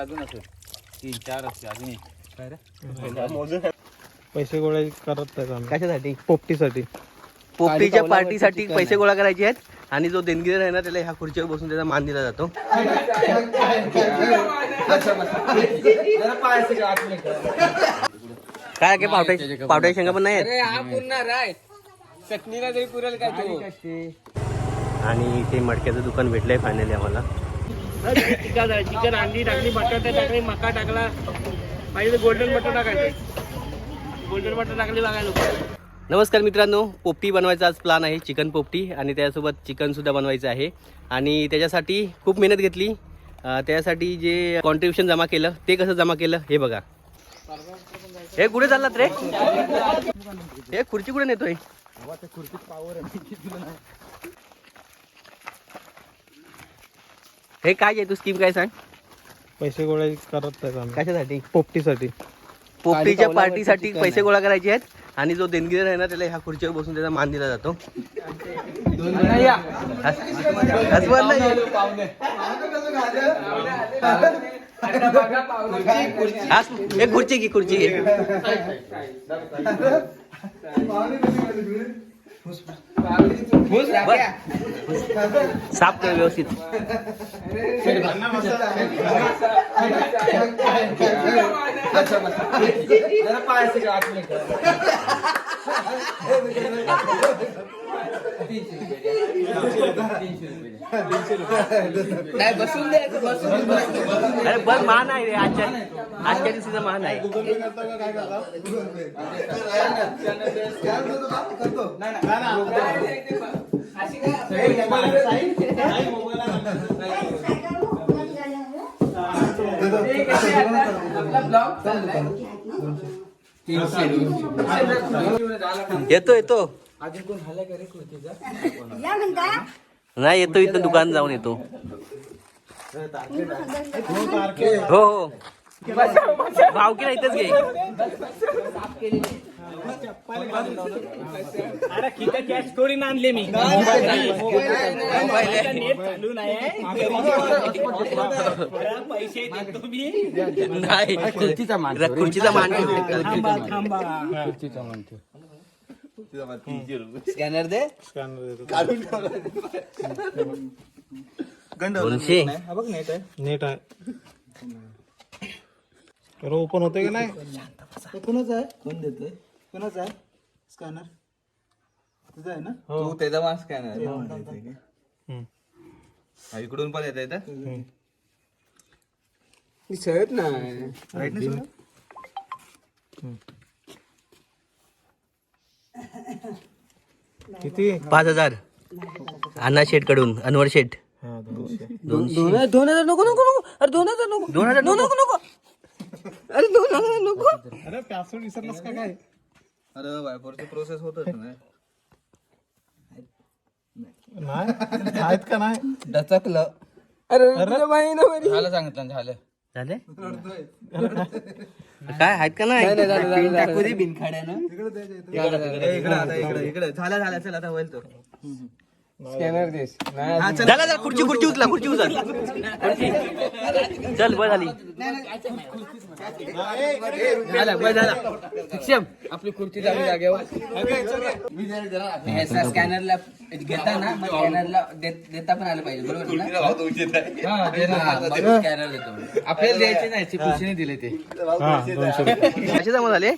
अजून असेल 3-4 असते अजून पैसे गोळा करत आहेत आम्ही. कशासाठी? पोपटीसाठी. पोपटीच्या पार्टीसाठी पैसे गोळा करायचे आहेत आणि जो देणगीदार आहे ना त्याला ह्या खुर्चीवर बसून त्याचा मान दिला जातो. काय की पावट्या शेंगा पण नाही आहेत. आणि इथे मडक्याचं दुकान भेटलंय फायनली आम्हाला. चिकन अंडी टाकली, बटाटा टाकली, मका टाकला, पाहिजे गोल्डन बटाटा टाकायचे. गोल्डन बटाटा टाकली बघायला. नमस्कार मित्रांनो, पोपटी बनवायचा आज प्लॅन आहे, चिकन पोपटी, आणि त्यासोबत चिकनसुद्धा बनवायचं आहे. आणि त्याच्यासाठी खूप मेहनत घेतली. त्यासाठी जे कॉन्ट्रिब्युशन जमा केलं ते कसं जमा केलं हे बघा. हे कुठे चाललात रे? हे खुर्ची कुठे नेतोय? हे काय आहे तू स्कीम काय सांग? पैसे गोळा करत आहेत आम्ही. कशासाठी? पोपटीसाठी. पोपटीच्या पार्टीसाठी पैसे गोळा करायचे आहेत आणि जो देणगीदार आहे ना त्याला ह्या खुर्चीवर बसून त्याचा मान दिला जातो. एक खुर्ची घे, खुर्ची घे. साफ कर व्यवस्थित. नाही बसून दे, बसून दे. अरे बस मान आहे रे, आजच्या दिवशीचा मान आहे. येतो येतो नाही येतो, इथं दुकान जाऊन येतो. हो हो भावकीला इथंच घे. अरे किती कॅश थोडी ना आणले मी. पैसे देतो मी. नाही खुर्चीचा मान ठेव. स्कॅनर दे. दोनशे बघ नेट आहे. नेट आहे. ओपन होते की नाही? कोणाचा आहे? कोण देतोय? कोणाचा आहे स्कॅनर? तुझा आहे ना? तू त्याचा मा स्कॅनर इकडून पण येत सगळ्यात नाही. किती? 5000 अण्णा शेठ कडून, अनवर शेठ. 2000 नको नको नको. अरे 2000 नको. 2000 नको नको. अरे 2000 नको. अरे पासवर्ड विसरलास का काय? अरे वायफरची प्रोसेस होतच नाही. नाही आहेत का नाही? डचकलं. अरे झालं सांगितलं झालं. झाले काय आहेत का नाही? इकडे झालं चल आता होईल तो. स्कॅनर देस. झाला खुर्ची उचला, खुर्ची उचल. चल बस झाली. आपली खुर्ची झाली जागेवर. स्कॅनरला घेता ना, मग स्कॅनरला देता पण आलं पाहिजे, बरोबर ना? स्कॅनर देतो आपल्याला द्यायचे नाही, खुर्चीने दिले ते. कसे जमा झाले?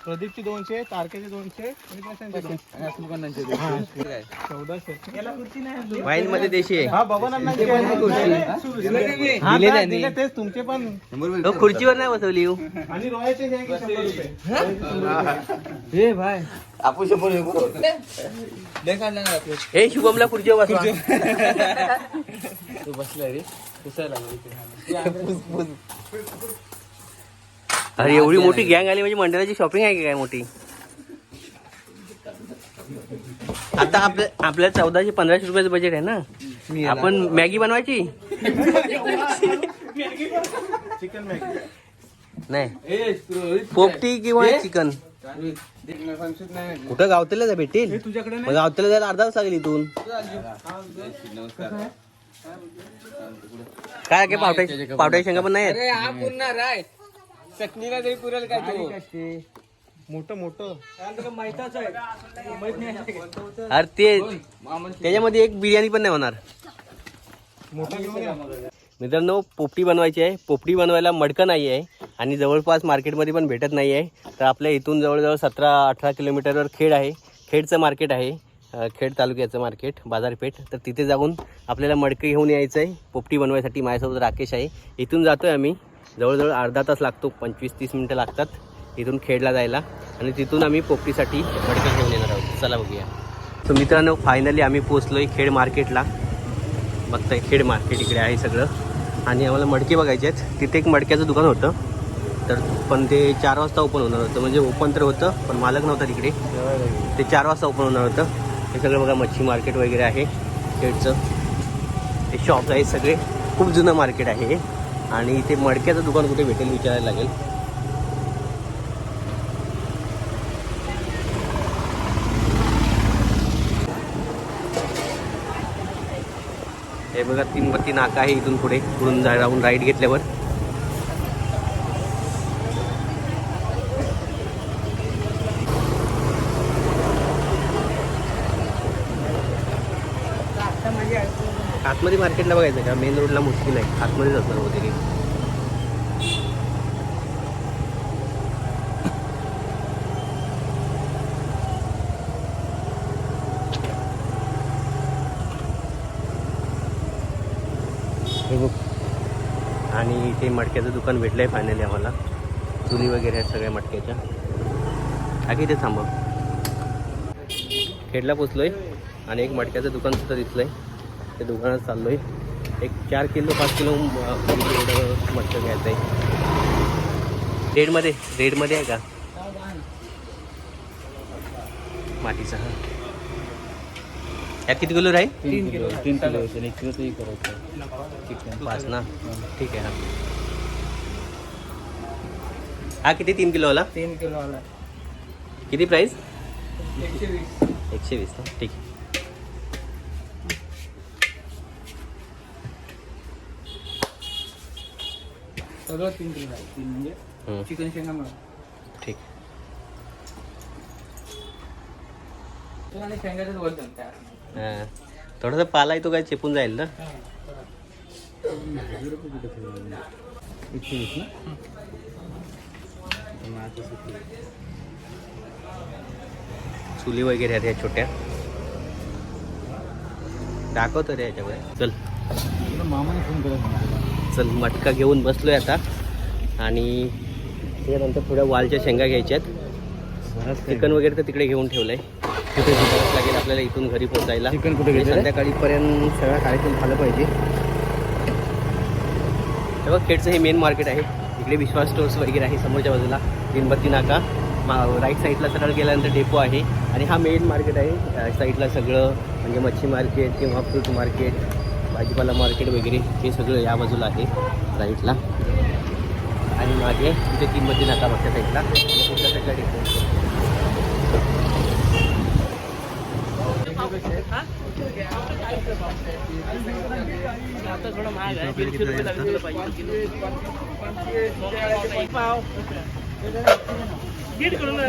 प्रदीपची 200, तारखेचे 200 आणि प्रशांतचे 1400. वाईन मध्ये देशी आहे. हा बबन दिले तेच तुमचे पण. तो खुर्चीवर नाही बसवली. आणि रोयाचे घ्या की 100 रुपये. हे भाई आपण 100 हे शुभमला खुर्चीवर बसवा. तू बसलाय रे अरे एवढी मोठी गँग आली म्हणजे मंडळाची शॉपिंग आहे की काय मोठी? आता आपल्या 1400-1500 रुपयाचं बजेट आहे ना. आपण मॅगी बनवायची. चिकन मॅगी नाही पोपटी किंवा चिकन. कुठं गावतेला भेटतील? मग गावतेला जायला अर्धा तास लागेल इथून. काय काय पावट्याची शेंगा पण नाही आहेत? अरे हा पुरणार आहे चटणीला तरी पुरेल काय तो अरे ते त्याच्यामध्ये एक बिर्याणी पण नाही होणार. मित्रांनो पोपटी बनवायची आहे. पोपटी बनवायला मडकं नाही आहे आणि जवळपास मार्केटमध्ये पण भेटत नाही आहे. तर आपल्या इथून जवळजवळ 17-18 किलोमीटरवर खेड आहे. खेडचं मार्केट आहे, खेड तालुक्याचं मार्केट बाजारपेठ. तर तिथे जाऊन आपल्याला मडकं घेऊन यायचं आहे पोपटी बनवायसाठी. माझ्यासोबत राकेश आहे. इथून जातो आहे आम्ही, जवळजवळ अर्धा तास लागतो, 25-30 मिनटं लागतात इथून खेडला जायला. आणि तिथून आम्ही पोपटीसाठी मडकं घेऊन येणार आहोत. चला बघूया. तर मित्रांनो फायनली आम्ही पोचलो आहे खेड मार्केटला. बघताय खेड मार्केट इकडे आहे सगळं. आणि आम्हाला मडके बघायचे आहेत. तिथे एक मडक्याचं दुकान होतं, तर पण ते 4 वाजता ओपन होणार होतं. म्हणजे ओपन तर होतं पण मालक नव्हता तिकडे. ते 4 वाजता ओपन होणार होतं. हे सगळं बघा मच्छी मार्केट वगैरे आहे खेडचं. ते शॉप्स आहेत सगळे. खूप जुनं मार्केट आहे हे. आणि इथे मडक्याचं दुकान कुठे भेटेल विचारायला लागेल. हे बघा 3 नाका आहे इथून पुढे. पुढून जाऊन राईट घेतल्यावर आतमध्ये मार्केटला बघायचं का? मेन रोडला मुश्किल आहे, आतमध्येच असणार होते की. हे बघ. आणि इथे मटक्याचं दुकान भेटलं आहे फायनली आम्हाला. चुली वगैरे आहेत सगळ्या मटक्याच्या. आधी इथे थांबव. खेडला पोचलो आहे आणि एक मटक्याचं दुकान सुद्धा दिसलं आहे. ते दुकानात चाललो आहे. एक 4 किलो 5 किलो मटकं घ्यायचं आहे. रेडमध्ये आहे का मातीचा? हा, यात किती किलो राहील? 3 किलो 1 किलो तरी करायचं. 5 ना, ठीक आहे. हा किती 3 किलोवाला? 3 किलो आला किती प्राईस? 120. 120 ना, ठीक आहे. सगळं 3 किलो आहे. 3 म्हणजे चिकन शेंगा मिळून. ठीक. आणि शेंगाचंच बोलतो त्या. हां, थोडासा पाला आहे तो काय चेपून जाईल ना. 120 ना. चुली वगैरे आहेत या छोट्या. दाखवतो रे याच्यामध्ये. चल मामाने फोन केला. चल मटका घेऊन बसलोय आता. आणि त्याच्यानंतर थोड्या वालच्या शेंगा घ्यायच्यात. चिकन वगैरे तर तिकडे घेऊन ठेवलंय. तिथे जावंच लागेल आपल्याला इथून घरी पोहोचायला. चिकन कुठे घेतलं? संध्याकाळीपर्यंत सगळ्या कार्यक्रम झालं पाहिजे. तेव्हा खेडचं हे मेन मार्केट आहे. इकडे विश्वास स्टोर्स वगैरे आहे समोरच्या बाजूला. 3 नाका. राईट साईडला सरळ गेल्यानंतर डेपो आहे. आणि हा मेन मार्केट आहे. साईडला सगळं म्हणजे मच्छी मार्केट किंवा फ्रूट मार्केट, भाजीपाला मार्केट वगैरे हे सगळं या बाजूला आहे राईटला. आणि मागे तिथे 3 नाका मागच्या साईडला. पुढच्या साईडला डेपो. आता थोडं महाग आहे. 150 रुपये लागले पाहिजे पाव. दीड किलो ना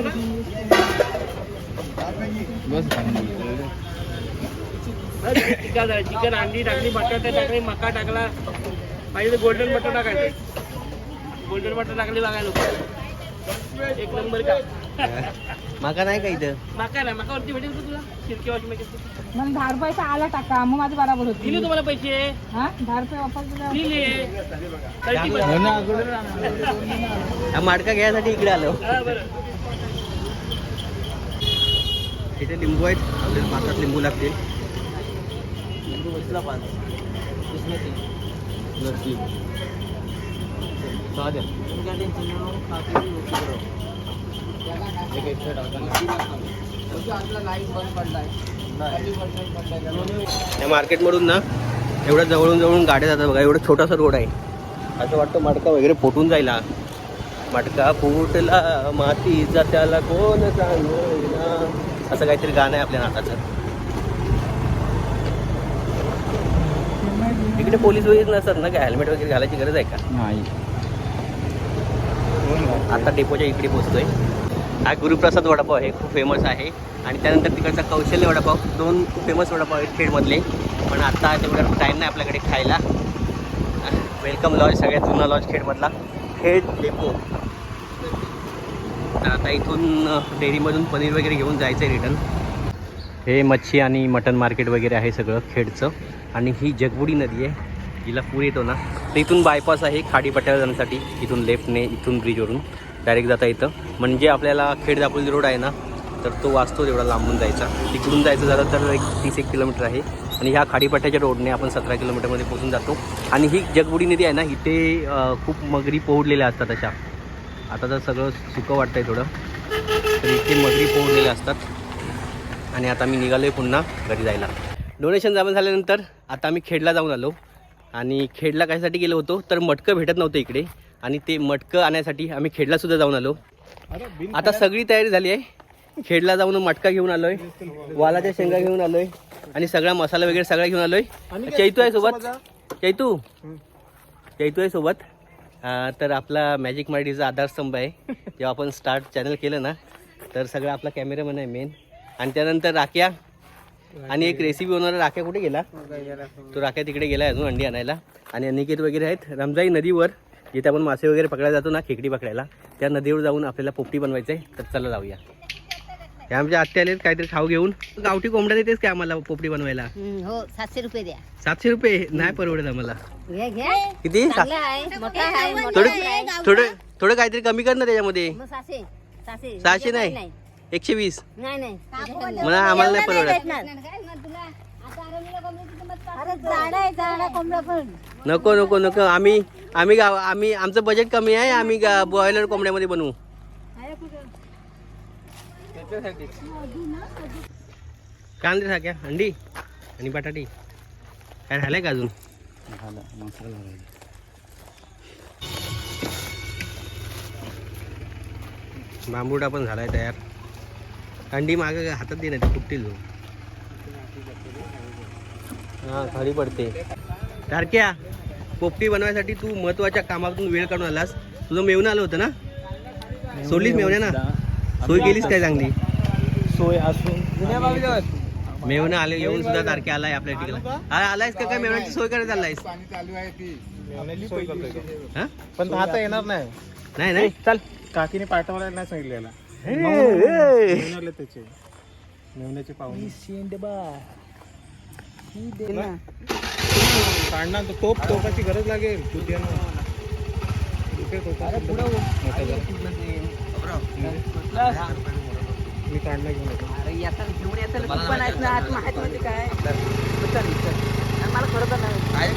चिकन अंडी टाकली, बटाटे टाकले, मका टाकला. पाहिजे तर गोल्डन बटर टाकायचं. गोल्डन बटर टाकली बघायला. एक नंबर का. माका नाही का इथं? मका नाही, मका वरती भेटेल का तुला? शिरके वाटली मला 10 रुपयाचा आला टाका, मग माझं बरोबर होती. दिले तुम्हाला पैसे. हा 10 रुपये वापस दिले. हा माडका घ्यायसाठी इकडे आलो. हा बरं. इथे लिंबू आहेत. आपल्याला 5 लिंबू लागतील. लिंबू बसला 5. या मार्केटमधून ना एवढं जवळून गाड्या जातात बघा. एवढं छोटासा रोड आहे. असं वाटतं मटका वगैरे फुटून जाईल. मटका फुटला मातीचा त्याला कोण सांगेना, असं काहीतरी गाणं आहे आपल्या नाताचं. इकडे पोलीस वगैरे नसतात ना, काय हेल्मेट वगैरे घालायची गरज आहे का? नाही. आता डेपोच्या इकडे पोहोचतोय. हा गुरुप्रसाद वडापाव आहे, खूप फेमस आहे. आणि त्यानंतर तिकडचा कौशल्य वडापाव, 2 खूप फेमस वडापाव आहेत खेडमधले. पण आता तेवढा टाईम नाही आपल्याकडे खायला. वेलकम लॉज, सगळ्यात जुना लॉज खेडमधला, खेड डेपो. तर आता इथून डेअरीमधून पनीर वगैरे घेऊन जायचं आहे रिटर्न. हे मच्छी आणि मटन मार्केट वगैरे आहे सगळं खेडचं. आणि ही जगबुडी नदी आहे, हिला पूर येतो ना, तर इथून बायपास आहे खाडीपट्ट्याला जाण्यासाठी. इथून लेफ्टने, इथून ब्रिजवरून डायरेक्ट जाता येतं. म्हणजे आपल्याला खेड दापोली रोड आहे ना, तर तो वाचतो तेवढा लांबून जायचा. तिकडून जायचं झालं तर 30-1 किलोमीटर आहे. आणि ह्या खाडीपट्ट्याच्या रोडने आपण 17 किलोमीटरमध्ये पोहोचून जातो. आणि ही जगबुडी नदी आहे ना, इथे खूप मगरी पोहडलेल्या असतात अशा. आता तर सगळं सुकं वाटतं आहे थोडं, तर इथे मगरी पोहडलेल्या असतात. आणि आता मी निघालो आहे पुन्हा घरी जायला. डोनेशन जमा झाल्यानंतर आता आम्ही खेडला जाऊन आलो. आणि खेडला कशासाठी गेलो होतो तर मटकं भेटत नव्हतं इकडे, आणि ते मटकं आणण्यासाठी आम्ही खेडलासुद्धा जाऊन आलो. आता सगळी तयारी झाली आहे. खेडला जाऊन मटका घेऊन आलोय, वालाच्या शेंगा घेऊन आलोय, आणि सगळा मसाला वगैरे सगळा घेऊन आलोय. चैतू आहे सोबत, चैतू आहे सोबत. तर आपला मॅजिक मराठीचा आधारस्तंभ आहे. जेव्हा आपण स्टार्ट चॅनल केलं ना, तर सगळा आपला कॅमेरामॅन आहे मेन. आणि त्यानंतर राख्या, आणि एक रेसिपी बनवणारा राख्या कुठे गेला, तो राख्या तिकडे गेला अजून अंडी आणायला. आणि अनिकेत वगैरे आहेत. रमजाई नदीवर जिथे आपण मासे वगैरे पकडायला जातो ना, खेकडी पकडायला, त्या नदीवर जाऊन आपल्याला पोपटी बनवायचं आहे. तर चला जाऊया. हे आमच्या आत्या आलेत काहीतरी खाऊ घेऊन. गावठी कोंबड्या देतेस काय आम्हाला पोपटी बनवायला? हो 700 रुपये द्या. 700 रुपये नाही परवडत आम्हाला. घ्या घ्या. किती? चांगलं आहे, मोठा आहे, मोठा थोडं आहे. थोडं काहीतरी कमी कर ना त्याच्यामध्ये. मग 600. 600 नाही, 120. नाही नाही. मला आम्हाला नाही परवडत. अरे झाडा आहे, झाडा कोंबडा पण. नको नको नको, आम्ही आमचं बजेट कमी आहे. आम्ही बॉयलर कोंबड्यामध्ये बनवू. कांदे साक्या, अंडी आणि बटाटी. काय झालंय का अजून? बांबुडा पण झालाय तयार. अंडी मागे हातात दे नाही, फुटतील. हा खाली पडते. तारक्या, पोपटी बनवायसाठी तू महत्वाच्या कामातून वेळ काढून आलास. तुझं मेवणं आलं होतं ना, सोडलीस मेवण्या ना, सोय केलीस काय चांगली? सोय असून मेवणं आले, येऊन सुद्धा तारखे आलाय आपल्या ठिकाणी. आलायस का काय मेवण्याची सोय करायला चाललायस? हा? पण आता येणार नाही. नाही नाही चल. काकीने पाठवायला नाही सांगितलेला. त्याचे मेवण्याचे पाहुणे काढणार तर तोपाची गरज लागेल. मी काढणार घेऊन येतो. पण आहेत ना, आत माहिती काय मला खरं तर नाही.